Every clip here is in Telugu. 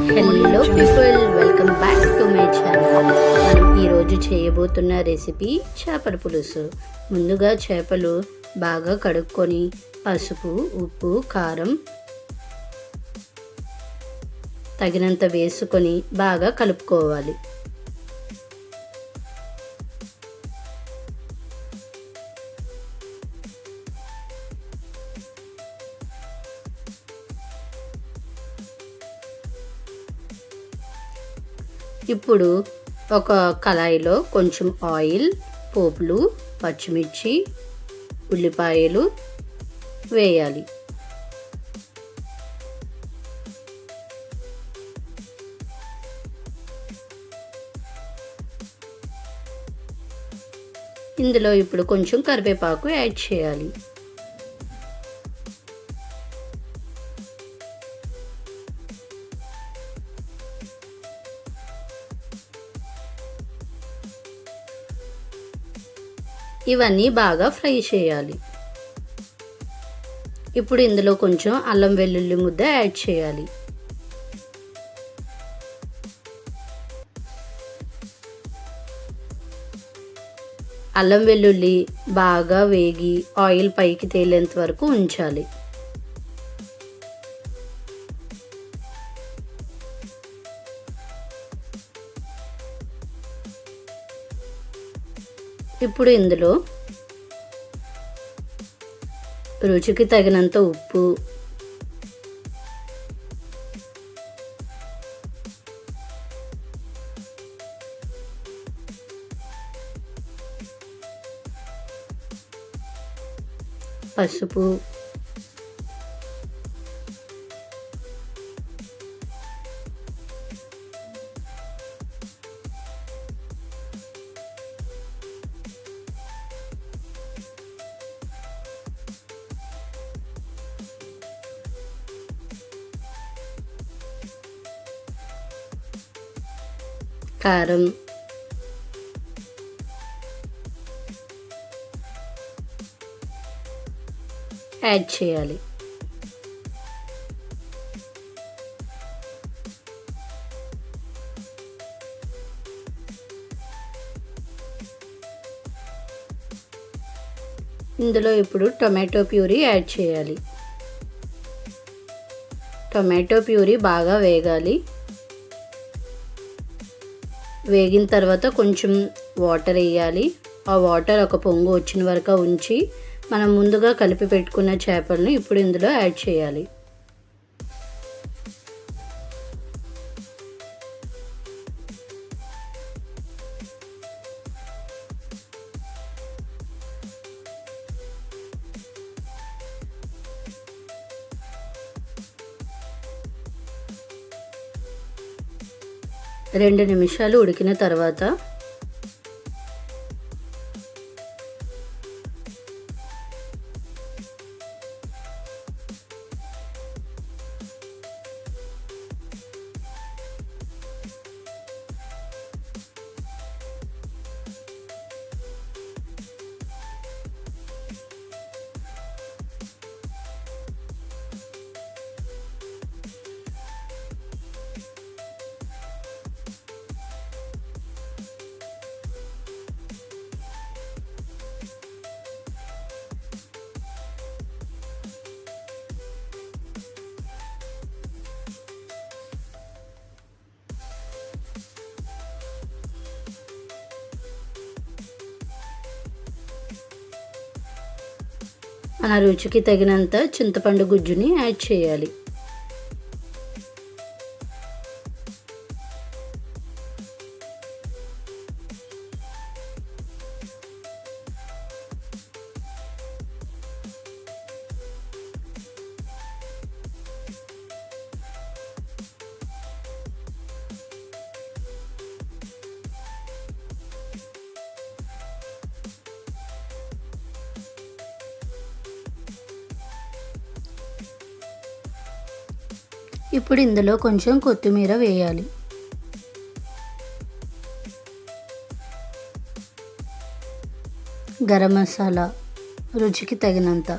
Hello people, welcome back to my channel. మనం ఈరోజు చేయబోతున్న రెసిపీ చేపల పులుసు. ముందుగా చేపలు బాగా కడుక్కొని పసుపు, ఉప్పు, కారం తగినంత వేసుకొని బాగా కలుపుకోవాలి. ఇప్పుడు ఒక కళాయిలో కొంచెం ఆయిల్, పోపులు, పచ్చిమిర్చి, ఉల్లిపాయలు వేయాలి. ఇందులో ఇప్పుడు కొంచెం కరివేపాకు యాడ్ చేయాలి. ఇవన్నీ బాగా ఫ్రై చేయాలి. ఇప్పుడు ఇందులో కొంచెం అల్లం వెల్లుల్లి ముద్ద యాడ్ చేయాలి. అల్లం వెల్లుల్లి బాగా వేగి ఆయిల్ పైకి తేలేంత వరకు ఉంచాలి. ఇప్పుడు ఇందులో రుచికి తగినంత ఉప్పు, పసుపు, కారం, యాడ్ చేయాలి. ఇందులో ఇప్పుడు టొమాటో ప్యూరీ యాడ్ చేయాలి. టొమాటో ప్యూరీ బాగా వేగాలి. వేగిన తర్వాత కొంచెం వాటర్ వేయాలి. ఆ వాటర్ ఒక పొంగు వచ్చిన వరకు ఉంచి మనం ముందుగా కలిపి పెట్టుకున్న చేపలను ఇప్పుడు ఇందులో యాడ్ చేయాలి. రెండు నిమిషాలు ఉడికిన తర్వాత మన రుచికి తగినంత చింతపండు గుజ్జుని యాడ్ చేయాలి. ఇప్పుడు ఇందులో కొంచెం కొత్తిమీర వేయాలి. గరం మసాలా రుచికి తగినంత,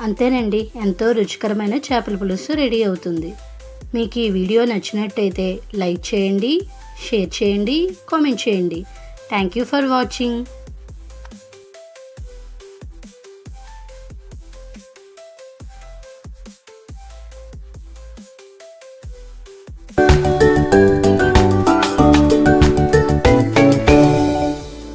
అంతేనండి, ఎంతో రుచికరమైన చేపల పులుసు రెడీ అవుతుంది. మీకు ఈ వీడియో నచ్చినట్టయితే లైక్ చేయండి, షేర్ చేయండి, కామెంట్ చేయండి. Thank you for watching.